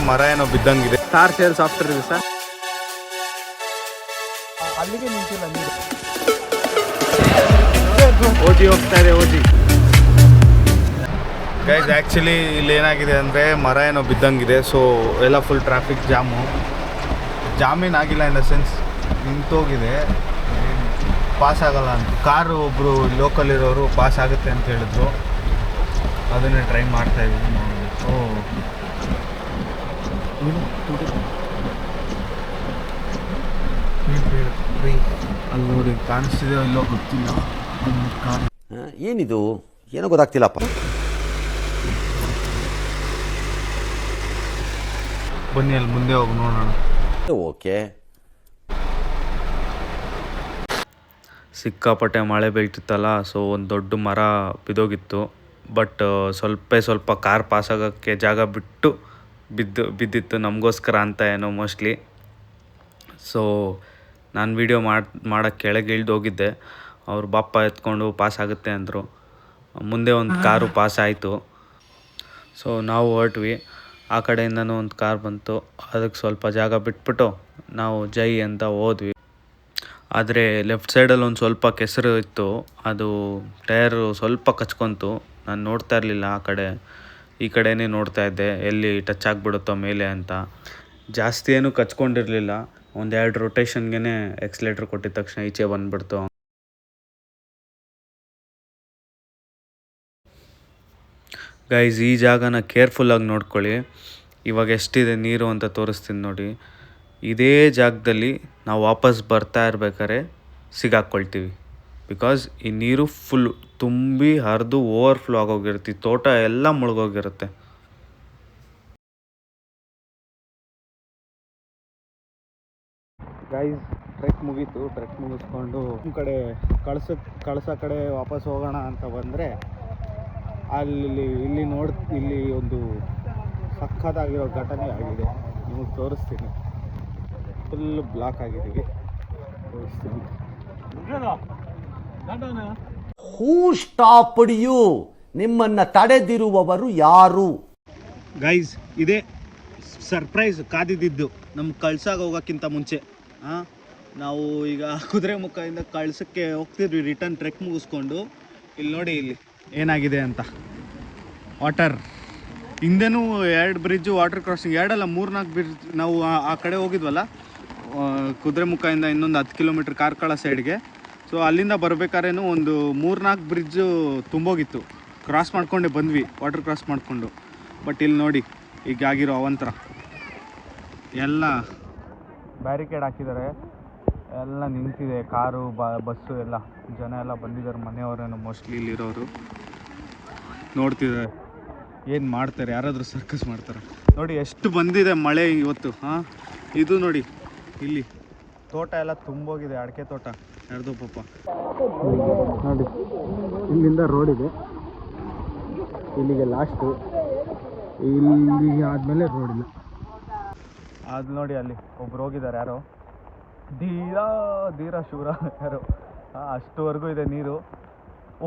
ಮರ ಏನೋ ಬಿದ್ದಂಗಿದೆ. Car sales after ಇದೆ ಸರ್. ಅಲ್ಲಿಗೆ ನಿಂತಿಲ್ಲ ನೀರು. ಓಜಿ ಹೋಗ್ತಾ ಇದೆ ಓಜಿ. ಗೈಸ್ ಆ್ಯಕ್ಚುಲಿ ಇಲ್ಲಿ ಏನಾಗಿದೆ ಅಂದರೆ ಮರ ಏನೋ ಬಿದ್ದಂಗಿದೆ. ಸೊ ಎಲ್ಲ ಫುಲ್ ಟ್ರಾಫಿಕ್ ಜಾಮೀನ್ ಆಗಿಲ್ಲ ಇನ್ ದ ಸೆನ್ಸ್ ನಿಂತೋಗಿದೆ, ಪಾಸ್ ಆಗಲ್ಲ ಅಂತ. ಕಾರು ಒಬ್ಬರು ಲೋಕಲ್ ಇರೋರು ಪಾಸ್ ಆಗುತ್ತೆ ಅಂತ ಹೇಳಿದ್ರು, ಅದನ್ನೇ ಟ್ರೈ ಮಾಡ್ತಾ ಇದ್ದೀವಿ. ಅಲ್ಲಿ ನೋಡಿ ಕಾಣಿಸ್ತಿದೆ ಇಲ್ಲೋ ಗೊತ್ತಿಲ್ಲ. ಏನಿದು ಏನೋ ಗೊತ್ತಾಗ್ತಿಲ್ಲಪ್ಪ. ಬನ್ನಿ ಅಲ್ಲಿ ಮುಂದೆ ಹೋಗಿ ನೋಡೋಣ. ಓಕೆ. ಸಿಕ್ಕಾಪಟ್ಟೆ ಮಳೆ ಬೀಳ್ತಿತ್ತಲ್ಲ, ಸೊ ಒಂದು ದೊಡ್ಡ ಮರ ಬಿದ್ದೋಗಿತ್ತು. ಬಟ್ ಸ್ವಲ್ಪ ಕಾರ್ ಪಾಸ್ ಆಗೋಕ್ಕೆ ಜಾಗ ಬಿಟ್ಟು ಬಿದ್ದಿತ್ತು, ನಮಗೋಸ್ಕರ ಅಂತ ಏನೋ ಮೋಸ್ಟ್ಲಿ. ಸೊ ನಾನು ವೀಡಿಯೋ ಮಾಡೋಕ್ಕೆ ಕೆಳಗೆ ಇಳ್ದು ಹೋಗಿದ್ದೆ. ಅವ್ರು ಬಾಪ ಎತ್ಕೊಂಡು ಪಾಸ್ ಆಗುತ್ತೆ ಅಂದರು. ಮುಂದೆ ಒಂದು ಕಾರು ಪಾಸ್ ಆಯಿತು. ಸೊ ನಾವು ಹೊರಟ್ವಿ. ಆ ಕಡೆಯಿಂದನೂ ಒಂದು ಕಾರ್ ಬಂತು, ಅದಕ್ಕೆ ಸ್ವಲ್ಪ ಜಾಗ ಬಿಟ್ಬಿಟ್ಟು ನಾವು ಜೈ ಅಂತ ಹೋದ್ವಿ. ಆದರೆ ಲೆಫ್ಟ್ ಸೈಡಲ್ಲಿ ಒಂದು ಸ್ವಲ್ಪ ಕೆಸರು ಇತ್ತು, ಅದು ಟೈರು ಸ್ವಲ್ಪ ಕಚ್ಕೊಂತು. ನಾನು ನೋಡ್ತಾ ಇರಲಿಲ್ಲ, ಈ ಕಡೆನೇ ನೋಡ್ತಾ ಇದ್ದೆ ಎಲ್ಲಿ ಟಚ್ ಆಗಿಬಿಡುತ್ತೋ ಮೇಲೆ ಅಂತ. ಜಾಸ್ತಿ ಏನೂ ಕಚ್ಕೊಂಡಿರಲಿಲ್ಲ, ಒಂದು 2 ರೊಟೇಷನ್ಗೆ ಎಕ್ಸ್ಲೇಟ್ರ್ ಕೊಟ್ಟಿದ ತಕ್ಷಣ ಈಚೆ ಬಂದುಬಿಡ್ತು. ಗೈಸ್ ಈ ಜಾಗನ ಕೇರ್ಫುಲ್ಲಾಗಿ ನೋಡ್ಕೊಳ್ಳಿ. ಇವಾಗ ಎಷ್ಟಿದೆ ನೀರು ಅಂತ ತೋರಿಸ್ತೀನಿ ನೋಡಿ. ಇದೇ ಜಾಗದಲ್ಲಿ ನಾವು ವಾಪಸ್ ಬರ್ತಾ ಇರ್ಬೇಕಾದ್ರೆ ಸಿಗಾಕ್ಕೊಳ್ತೀವಿ. ಬಿಕಾಸ್ ಈ ನೀರು ಫುಲ್ ತುಂಬಿ ಹರಿದು ಓವರ್ಫ್ಲೋ ಆಗೋಗಿರುತ್ತೆ, ತೋಟ ಎಲ್ಲ ಮುಳುಗೋಗಿರುತ್ತೆ. ಗೈಸ್ ಟ್ರೆಕ್ ಮುಗೀತು. ಟ್ರೆಕ್ ಮುಗಿಸ್ಕೊಂಡು ಕಡೆ ಕಳಸ ಕಡೆ ವಾಪಸ್ ಹೋಗೋಣ ಅಂತ ಬಂದರೆ ಇಲ್ಲಿ ಒಂದು ಸಖತ್ತಾಗಿರೋ ಘಟನೆ ಆಗಿದೆ. ನಿಮಗೆ ತೋರಿಸ್ತೀನಿ. ಫುಲ್ ಬ್ಲಾಕ್ ಆಗಿದ್ದೀವಿ, ತೋರಿಸ್ತೀನಿ. ಹೂ ಸ್ಟಾಪ್ಡ್ ಯು? ನಿಮ್ಮನ್ನು ತಡೆದಿರುವವರು ಯಾರು? ಗೈಸ್ ಇದೇ ಸರ್ಪ್ರೈಸ್ ಕಾದಿದ್ದು. ನಮ್ಗೆ ಕಳ್ಸಾಗ ಹೋಗೋಕ್ಕಿಂತ ಮುಂಚೆ ನಾವು ಈಗ ಕುದುರೆಮುಖದಿಂದ ಕಳ್ಸಕ್ಕೆ ಹೋಗ್ತಿದ್ವಿ ರಿಟರ್ನ್ ಟ್ರೆಕ್ ಮುಗಿಸ್ಕೊಂಡು. ಇಲ್ಲಿ ನೋಡಿ ಇಲ್ಲಿ ಏನಾಗಿದೆ ಅಂತ. ವಾಟರ್ ಹಿಂದೆನೂ 2 ಬ್ರಿಡ್ಜು ವಾಟರ್ ಕ್ರಾಸಿಂಗ್, 2 ಅಲ್ಲ 3-4 ಬ್ರಿಡ್ಜ್. ನಾವು ಆ ಕಡೆ ಹೋಗಿದ್ವಲ್ಲ ಕುದುರೆಮುಖದಿಂದ ಇನ್ನೊಂದು 10 ಕಿಲೋಮೀಟ್ರ್ ಕಾರ್ಕಳ ಸೈಡ್ಗೆ. ಸೊ ಅಲ್ಲಿಂದ ಬರಬೇಕಾದ್ರೇನು ಒಂದು 3-4 ಬ್ರಿಡ್ಜು ತುಂಬೋಗಿತ್ತು. ಕ್ರಾಸ್ ಮಾಡ್ಕೊಂಡೆ ಬಂದ್ವಿ, ವಾಟರ್ ಕ್ರಾಸ್ ಮಾಡಿಕೊಂಡು. ಬಟ್ ಇಲ್ಲಿ ನೋಡಿ ಈಗ ಆಗಿರೋ ಅವಂತರ ಎಲ್ಲ ಬ್ಯಾರಿಕೇಡ್ ಹಾಕಿದ್ದಾರೆ, ಎಲ್ಲ ನಿಂತಿದೆ. ಕಾರು ಬಸ್ಸು ಎಲ್ಲ, ಜನ ಎಲ್ಲ ಬಂದಿದ್ದಾರೆ, ಮನೆಯವರೇನು ಮೋಸ್ಟ್ಲಿ ಇಲ್ಲಿರೋರು. ನೋಡ್ತಿದ್ದಾರೆ ಏನು ಮಾಡ್ತಾರೆ, ಯಾರಾದರೂ ಸರ್ಕಸ್ ಮಾಡ್ತಾರೆ. ನೋಡಿ ಎಷ್ಟು ಬಂದಿದೆ ಮಳೆ ಇವತ್ತು. ಇದು ನೋಡಿ ಇಲ್ಲಿ ತೋಟ ಎಲ್ಲ ತುಂಬೋಗಿದೆ, ಅಡಿಕೆ ತೋಟ ಯಾರ್ದು ಪಾಪ. ನೋಡಿ ಇಲ್ಲಿಂದ ರೋಡ್ ಇದೆ, ಇಲ್ಲಿಗೆ ಲಾಸ್ಟು, ಇಲ್ಲಿಗೆ ಆದಮೇಲೆ ರೋಡ್ ಇಲ್ಲ. ಅದು ನೋಡಿ ಅಲ್ಲಿ ಒಬ್ರು ಹೋಗಿದ್ದಾರೆ, ಯಾರೋ ಧೀರ ಶೂರ ಯಾರೋ. ಅಷ್ಟುವರೆಗೂ ಇದೆ ನೀರು,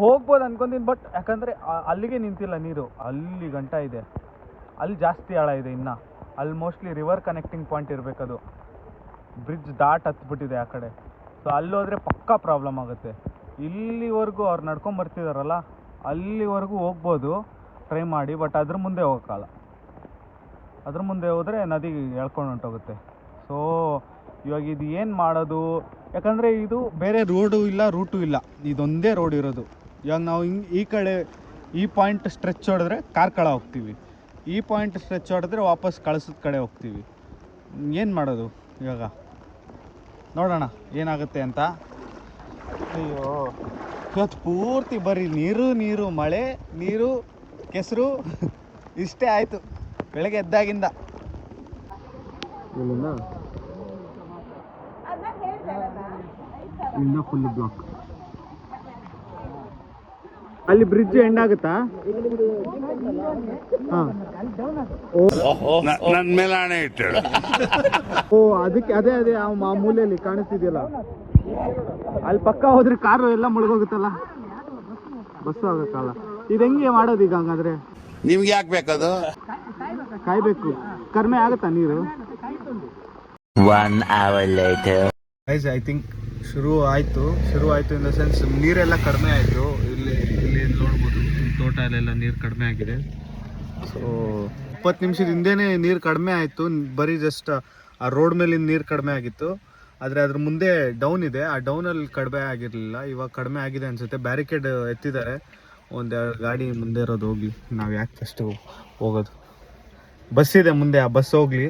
ಹೋಗ್ಬೋದು ಅನ್ಕೊಂತೀನಿ. ಬಟ್ ಯಾಕಂದರೆ ಅಲ್ಲಿಗೆ ನಿಂತಿಲ್ಲ ನೀರು, ಅಲ್ಲಿ ಗಂಟ ಇದೆ. ಅಲ್ಲಿ ಜಾಸ್ತಿ ಆಳ ಇದೆ ಇನ್ನು. ಅಲ್ಲಿ ಮೋಸ್ಟ್ಲಿ ರಿವರ್ ಕನೆಕ್ಟಿಂಗ್ ಪಾಯಿಂಟ್ ಇರಬೇಕದು. ಬ್ರಿಡ್ಜ್ ಹತ್ಬಿಟ್ಟಿದೆ ಆ ಕಡೆ. ಸೊ ಅಲ್ಲೋದ್ರೆ ಪಕ್ಕಾ ಪ್ರಾಬ್ಲಮ್ ಆಗುತ್ತೆ. ಇಲ್ಲಿವರೆಗೂ ಅವ್ರು ನಡ್ಕೊಂಬರ್ತಿದಾರಲ್ಲ, ಅಲ್ಲಿವರೆಗೂ ಹೋಗ್ಬೋದು ಟ್ರೈ ಮಾಡಿ. ಬಟ್ ಅದ್ರ ಮುಂದೆ ಹೋಗೋಕ್ಕಲ್ಲ, ಅದ್ರ ಮುಂದೆ ಹೋದರೆ ನದಿ ಎಳ್ಕೊಂಡು ಹೊಂಟೋಗುತ್ತೆ. ಸೊ ಇವಾಗ ಇದು ಏನು ಮಾಡೋದು? ಯಾಕಂದರೆ ಇದು ಬೇರೆ ರೋಡು ಇಲ್ಲ, ರೂಟು ಇಲ್ಲ, ಇದೊಂದೇ ರೋಡ್ ಇರೋದು. ಇವಾಗ ನಾವು ಈ ಕಡೆ ಈ ಪಾಯಿಂಟ್ ಸ್ಟ್ರೆಚ್ ಹೊಡೆದ್ರೆ ಕಾರ್ಕಳ ಹೋಗ್ತೀವಿ, ಈ ಪಾಯಿಂಟ್ ಸ್ಟ್ರೆಚ್ ಹೊಡೆದ್ರೆ ವಾಪಸ್ ಕಳಸದ ಕಡೆ ಹೋಗ್ತೀವಿ. ಏನು ಮಾಡೋದು ಇವಾಗ? ನೋಡೋಣ ಏನಾಗುತ್ತೆ ಅಂತ. ಅಯ್ಯೋ ಇವತ್ತು ಪೂರ್ತಿ ಬರೀ ನೀರು ಮಳೆ, ನೀರು ಕೆಸರು ಇಷ್ಟೇ ಆಯಿತು ಬೆಳಗ್ಗೆ ಎದ್ದಾಗಿಂದ. ಇಲ್ಲಿಂದ ಫುಲ್ ಬ್ಲಾಕ್. ಅಲ್ಲಿ ಬ್ರಿಡ್ಜ್ ಎಂಡ್ ಆಗುತ್ತಾ? ನನ್ನ ಮೇಲೆ ಆಣೆ ಇಟ್ಟಳು. ಓ ಅದಕ್ಕೆ ಅದೇ ಆ ಮೂಲೆಯಲ್ಲಿ ಕಾಣಿಸ್ತಿದೆಯಲ್ಲ, ಅಲ್ಲಿ ಪಕ್ಕ ಹೋದ್ರೆ ಕಾರು ಎಲ್ಲ ಮುಳುಗೋಗುತ್ತಲ್ಲ, ಬಸ್ಸು ಆಗೋಕ್ಕಲ್ಲ. ಇದು ಹೆಂಗೆ ಮಾಡೋದು ಈಗ? ಹಂಗಾದ್ರೆ ನಿಮ್ಗೆ ಯಾಕೆ ಬೇಕದು? ಕಾಯ್ಬೇಕು. ಕಡಿಮೆ ಆಗುತ್ತಾ ನೀರು? 1 hour later. Guys I think ಶುರು ಆಯಿತು ಇನ್ ದ ಸೆನ್ಸ್ ನೀರೆಲ್ಲ ಕಡಿಮೆ ಆಯಿತು. ಇಲ್ಲಿ ನೋಡ್ಬೋದು ತೋಟಲೆಲ್ಲ ನೀರು ಕಡಿಮೆ ಆಗಿದೆ. ಸೊ 20 ನಿಮಿಷದ ಹಿಂದೆನೇ ನೀರು ಕಡಿಮೆ ಆಯಿತು. ಬರೀ ಜಸ್ಟ್ ಆ ರೋಡ್ ಮೇಲಿನ ನೀರು ಕಡಿಮೆ ಆಗಿತ್ತು. ಆದರೆ ಅದ್ರ ಮುಂದೆ ಡೌನ್ ಇದೆ, ಆ ಡೌನಲ್ಲಿ ಕಡಿಮೆ ಆಗಿರಲಿಲ್ಲ. ಇವಾಗ ಕಡಿಮೆ ಆಗಿದೆ ಅನಿಸುತ್ತೆ. ಬ್ಯಾರಿಕೇಡ್ ಎತ್ತಿದ್ದಾರೆ. ಒಂದೆರಡು ಗಾಡಿ ಮುಂದೆ ಇರೋದು ಹೋಗಲಿ, ನಾವು ಯಾಕೆ ಫಸ್ಟು ಹೋಗೋದು. ಬಸ್ ಇದೆ ಮುಂದೆ, ಆ ಬಸ್ ಹೋಗಲಿ,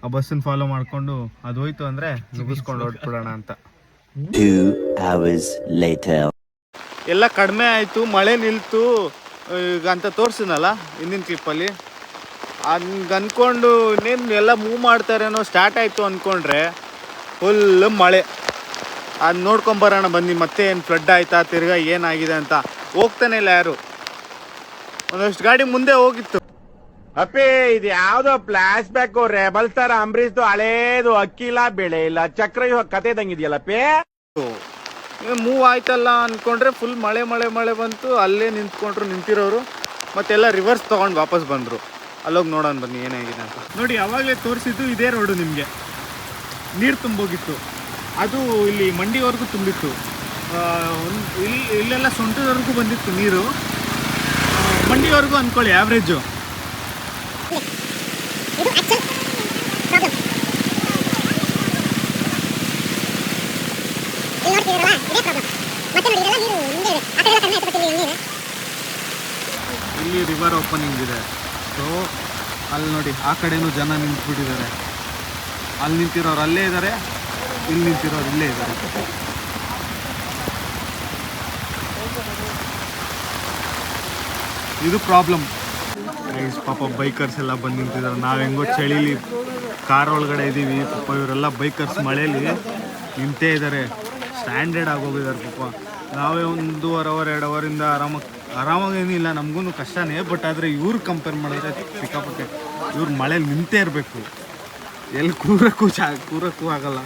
ಆ ಬಸ್ಸನ್ನು ಫಾಲೋ ಮಾಡಿಕೊಂಡು ಅದು ಹೋಯ್ತು ಅಂದರೆ ನುಗ್ಗಿಸ್ಕೊಂಡು ಹೊರಟ್ಬಿಡೋಣ ಅಂತ. 2 hours later. ಎಲ್ಲ ಕಡಿಮೆ ಆಯಿತು, ಮಳೆ ನಿಲ್ತು ಈಗ ಅಂತ ತೋರಿಸಿದ್ನಲ್ಲ ಹಿಂದಿನ ಕ್ಲಿಪ್ಪಲ್ಲಿ. ಹಂಗೆ ಅಂದ್ಕೊಂಡು ಇನ್ನೇನು ಎಲ್ಲ ಮೂವ್ ಮಾಡ್ತಾರೇನೋ ಸ್ಟಾರ್ಟ್ ಆಯಿತು ಅಂದ್ಕೊಂಡ್ರೆ ಫುಲ್ ಮಳೆ. ಅದು ನೋಡ್ಕೊಂಬರೋಣ ಬನ್ನಿ, ಮತ್ತೆ ಏನು ಫ್ಲಡ್ ಆಯ್ತಾ ತಿರ್ಗಾ ಏನಾಗಿದೆ ಅಂತ. ಹೋಗ್ತಾನೆ ಇಲ್ಲ ಯಾರು. ಒಂದಷ್ಟು ಗಾಡಿ ಮುಂದೆ ಹೋಗಿತ್ತು. ಅಪ್ಪಿ ಇದು ಯಾವ್ದೋ ಫ್ಲಾಶ್ ಬ್ಯಾಕ್ ರೆಬಲ್ ಸ್ಟಾರ್ ಅಂಬರೀಶ್ದು ಹಳೇದು ಅಕ್ಕಿಲ್ಲ ಬೆಳೆ ಇಲ್ಲ ಚಕ್ರವ್ಯೂಹ ಕತೆ ತಂಗಿದ್ಯಲ್ಲಪ್ಪಿ. ಮೂವ್ ಆಯ್ತಲ್ಲ ಅಂದ್ಕೊಂಡ್ರೆ ಫುಲ್ ಮಳೆ ಬಂತು. ಅಲ್ಲೇ ನಿಂತಿರೋರು ಮತ್ತೆಲ್ಲ ರಿವರ್ಸ್ ತೊಗೊಂಡು ವಾಪಸ್ ಬಂದರು. ಅಲ್ಲೋಗಿ ನೋಡೋಣ ಬನ್ನಿ ಏನಾಗಿದೆ ಅಂತ. ನೋಡಿ ಅವಾಗಲೇ ತೋರಿಸಿದ್ದು ಇದೇ ರೋಡು ನಿಮಗೆ. ನೀರು ತುಂಬೋಗಿತ್ತು, ಅದು ಇಲ್ಲಿ ಮಂಡಿವರೆಗೂ ತುಂಬಿತ್ತು. ಇಲ್ಲೆಲ್ಲ ಸೊಂಟದವರೆಗೂ ಬಂದಿತ್ತು ನೀರು, ಮಂಡಿವರೆಗೂ ಅಂದ್ಕೊಳ್ಳಿ ಆ್ಯಾವ್ರೇಜು. ಇಲ್ಲಿ ರಿವರ್ ಓಪನಿಂಗ್ ಇದೆ. ಸೊ ಅಲ್ಲಿ ನೋಡಿ ಆ ಕಡೆನೂ ಜನ ನಿಂತ್ಬಿಟ್ಟಿದ್ದಾರೆ. ಅಲ್ಲಿ ನಿಂತಿರೋರು ಅಲ್ಲೇ ಇದ್ದಾರೆ, ಇಲ್ಲಿ ನಿಂತಿರೋರು ಇಲ್ಲೇ ಇದ್ದಾರೆ. ಇದು ಪ್ರಾಬ್ಲಮ್. ಪಾಪ ಬೈಕರ್ಸ್ ಎಲ್ಲ ಬಂದು ನಿಂತಿದ್ದಾರೆ. ನಾವು ಹೆಂಗೋ ಚಳಿಲಿ ಕಾರ್ ಒಳಗಡೆ ಇದ್ದೀವಿ, ಪಾಪ ಇವರೆಲ್ಲ ಬೈಕರ್ಸ್ ಮಳೇಲಿ ನಿಂತೇ ಇದ್ದಾರೆ. ಸ್ಟ್ಯಾಂಡರ್ಡ್ ಆಗೋಗಿದ್ದಾರೆ ಪಾಪ. ನಾವೇ 1.5 ಅವರ್ 2 ಅವರಿಂದ ಆರಾಮಾಗೇನಿಲ್ಲ, ನಮಗೂ ಕಷ್ಟನೇ. ಬಟ್ ಆದರೆ ಇವ್ರು ಕಂಪೇರ್ ಮಾಡಿದ್ರೆ ಸಿಕ್ಕಾಪಟ್ಟೆ. ಇವ್ರು ಮಳೇಲಿ ನಿಂತೇ ಇರಬೇಕು, ಎಲ್ಲಿ ಕೂರಕ್ಕೂ ಆಗಲ್ಲ.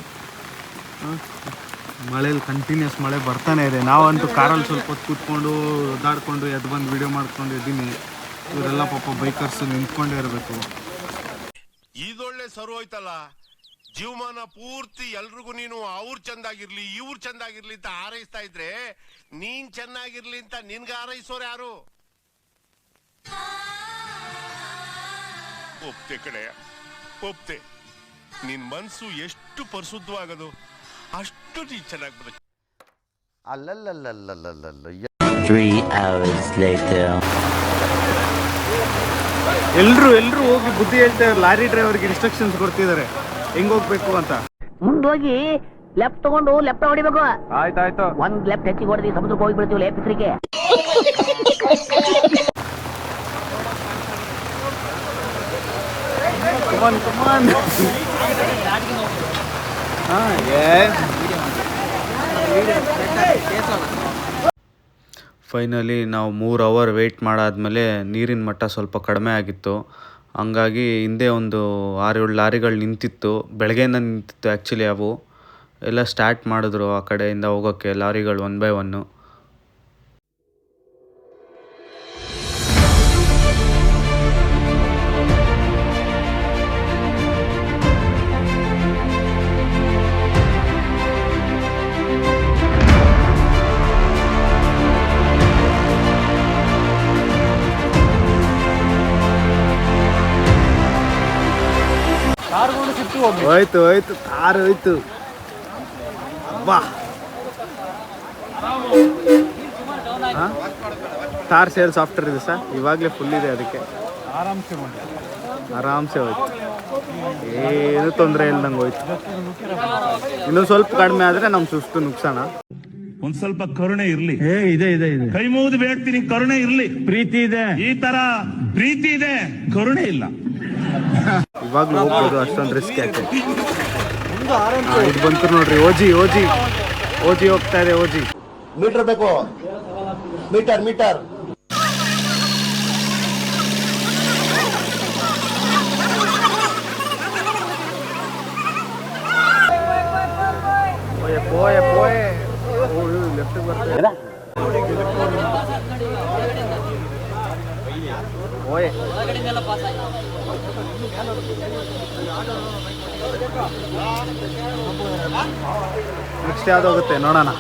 ಮಳೇಲಿ ಕಂಟಿನ್ಯೂಸ್ ಮಳೆ ಬರ್ತಾನೆ ಇದೆ. ನಾವಂತೂ ಕಾರಲ್ಲಿ ಸ್ವಲ್ಪ ಹೊತ್ತು ಕೂತ್ಕೊಂಡು ಒದ್ದಾಡ್ಕೊಂಡು ಎದ್ದು ಬಂದು ವಿಡಿಯೋ ಮಾಡ್ಕೊಂಡು ಇದ್ದೀನಿ. ಇವರೆಲ್ಲ ಪಾಪ ಬೈಕರ್ಸ್ ನಿಂತ್ಕೊಂಡೇ ಇರಬೇಕು. ಇದೊಳ್ಳೆ ಸರು ಹೋಯ್ತಲ್ಲ, ಜೀವಮಾನ ಪೂರ್ತಿ ಎಲ್ರಿಗೂ ನೀನು ಅವ್ರು ಚಂದಾಗಿರ್ಲಿ ಇವ್ರು ಚಂದಾಗಿರ್ಲಿ ಅಂತ ಹಾರೈಸ್ತಾ ಇದ್ರೆ ನೀನ್ ಚೆನ್ನಾಗಿರ್ಲಿ ಅಂತ ನಿನ್ಗೆ ಹಾರೈಸೋರು ಯಾರು? ಒಪ್ತೆ ಕಡೆಯ ಒಪ್ತೆ. ನಿನ್ ಮನ್ಸು ಎಷ್ಟು ಪರಿಶುದ್ಧವಾಗದು ಅಷ್ಟು ನೀ ಚೆನ್ನಾಗಿ ಬರುತ್ತೆ. ಅಲ್ಲಲ್ಲಲ್ಲಲ್ಲಲ್ಲಲ್ಲ 3 hours later. ಎಲ್ಲರೂ ಹೋಗಿ ಬುದ್ಧಿ ಹೇಳ್ತಾರೆ. ಲಾರಿ ಡ್ರೈವರ್ಗೆ ಇನ್ಸ್ಟ್ರಕ್ಷನ್ಸ್ ಕೊಡ್ತಿದ್ದಾರೆ ಹೆಂಗ್ ಹೋಗ್ಬೇಕು ಅಂತ. ಮುಂದೋಗಿ ಲೆಫ್ಟ್ ತಗೊಂಡು ಲೆಫ್ಟ್ ಹೊಡಿಬೇಕು. ಆಯ್ತಾಯ್ತು. ಒಂದ್ ಲೆಫ್ಟ್ ಹೆಚ್ಚಿಗೆ ಹೊಡೆದಿ ಸಮುದ್ರಕ್ಕೆ ಹೋಗಿ ಬಿಡ್ತೀವಿ ಲೆಫ್ಟ್ ಹೆಸರಿಗೆ. ಕಮಾನ್ ಫೈನಲಿ ನಾವು 3 ಅವರ್ ವೆಯ್ಟ್ ಮಾಡಾದ್ಮೇಲೆ ನೀರಿನ ಮಟ್ಟ ಸ್ವಲ್ಪ ಕಡಿಮೆ ಆಗಿತ್ತು. ಹಂಗಾಗಿ ಹಿಂದೆ ಒಂದು 6-7 ಲಾರಿಗಳು ನಿಂತಿತ್ತು. ಬೆಳಗ್ಗೆಯಿಂದ ನಿಂತಿತ್ತು ಆ್ಯಕ್ಚುಲಿ. ಅವು ಎಲ್ಲ ಸ್ಟಾರ್ಟ್ ಮಾಡಿದ್ರು ಆ ಕಡೆಯಿಂದ ಹೋಗೋಕ್ಕೆ ಲಾರಿಗಳು 1 by 1. ಹೋಯ್ತು ಕಾರ್ ಹೋಯ್ತು. ಬಾ ತಾರ್ ಸೇಲ್ಸ್ ಆಫ್ಟರ್ ಇದೆ ಸರ್, ಇವಾಗಲೇ ಫುಲ್ ಇದೆ. ಅದಕ್ಕೆ ಆರಾಮ್ಸೆ ಹೋಯ್ತು, ಏನು ತೊಂದರೆ ಇಲ್ದಂಗೆ ಹೋಯ್ತು. ಇನ್ನೂ ಸ್ವಲ್ಪ ಕಡಿಮೆ ಆದರೆ ನಮ್ಮ ಸುಸ್ತು ನುಕ್ಸಾನ. ಒಂದ್ ಸ್ವಲ್ಪ ಕರುಣೆ ಇರ್ಲಿ. ಇದೆ ಕೈ ಮುಗಿದು ಬೇಡ್ತೀನಿ, ಕರುಣೆ ಇರ್ಲಿ. ಪ್ರೀತಿ ಇದೆ, ಈ ತರ ಪ್ರೀತಿ ಇದೆ, ಕರುಣೆ ಇಲ್ಲ. ಇವಾಗ್ಲೂ ಹೋಗ್ಬೋದು, ಅಷ್ಟೊಂದು ರಿಸ್ಕ್ ಯಾಕೆ. ಇದು ಬಂತು ನೋಡ್ರಿ, ಓಜಿ ಹೋಗ್ತಾ ಇದೆ. ಓಜಿ ಮೀಟರ್ ಬೇಕು, ಮೀಟರ್ ಪೋಯೆ ಲೆಫ್ಟ್ ಬರ್ತಾರೆ. ಓಯೆ ನೆಕ್ಸ್ಟ್ ಯಾವ್ದು ಹೋಗುತ್ತೆ ನೋಡೋಣ.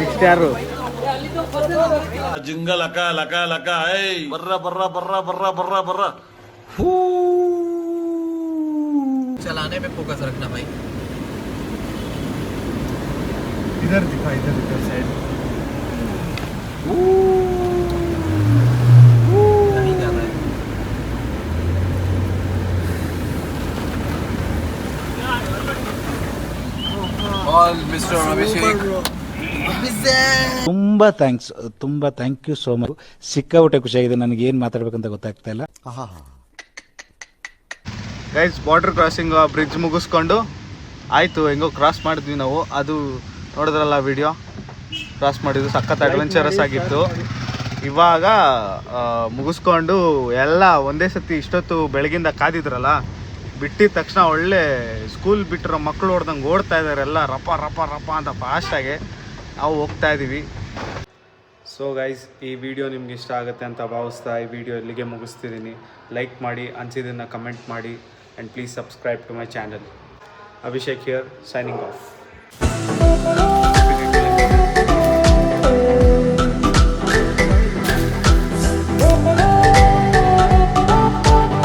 ನೆಕ್ಸ್ಟ್ ಯಾರು? ಜಿಂಗ ಲಕ ಲಕ ಲಕ ಬರ್ರ ಬರ್ರ ಬರ್ರ ಬರ್ರ ಬರ್ರ ಬರ್ರ. चलाने पे फोकस रखना भाई. इधर दिखा, इधर साइड. नहीं जा रहा है. All Mr. Abhishek. ತುಂಬ ಥ್ಯಾಂಕ್ ಯು ಸೋ ಮಚ್. ಸಿಕ್ಕಾಪಟ್ಟೆ ಖುಷಿಯಾಗಿದೆ. ನನಗೆ ಏನು ಮಾತಾಡ್ಬೇಕಂತ ಗೊತ್ತಾಗ್ತಾ ಇಲ್ಲ. ಗೈಸ್, ಬಾರ್ಡರ್ ಕ್ರಾಸಿಂಗ್ ಬ್ರಿಡ್ಜ್ ಮುಗಿಸ್ಕೊಂಡು ಆಯಿತು, ಹೆಂಗೋ ಕ್ರಾಸ್ ಮಾಡಿದ್ವಿ ನಾವು. ಅದು ನೋಡಿದ್ರಲ್ಲ ವಿಡಿಯೋ, ಕ್ರಾಸ್ ಮಾಡಿದ್ದು ಸಖತ್ ಅಡ್ವೆಂಚರಸ್ ಆಗಿತ್ತು. ಇವಾಗ ಮುಗಿಸ್ಕೊಂಡು ಎಲ್ಲ ಒಂದೇ ಸತಿ ಇಷ್ಟೊತ್ತು ಬೆಳಗಿಂದ ಕಾದಿದ್ರಲ್ಲ, ಬಿಟ್ಟಿದ ತಕ್ಷಣ ಒಳ್ಳೆ ಸ್ಕೂಲ್ ಬಿಟ್ಟಿರೋ ಮಕ್ಕಳು ಹೊಡ್ದಂಗೆ ಓಡ್ತಾ ಇದ್ದಾರೆ ಎಲ್ಲ, ರಪ ರಪ ರಪ ಅಂತ ಫಾಸ್ಟಾಗಿ ನಾವು ಹೋಗ್ತಾ ಇದ್ದೀವಿ. ಸೊ ಗೈಸ್, ಈ ವಿಡಿಯೋ ನಿಮ್ಗೆ ಇಷ್ಟ ಆಗುತ್ತೆ ಅಂತ ಭಾವಿಸ್ತಾ ಈ ವಿಡಿಯೋ ಇಲ್ಲಿಗೆ ಮುಗಿಸ್ತಿದ್ದೀನಿ. ಲೈಕ್ ಮಾಡಿ, ಅನಿಸಿದ್ದನ್ನು ಕಮೆಂಟ್ ಮಾಡಿ, and please subscribe to my channel. Abhishek here, signing off.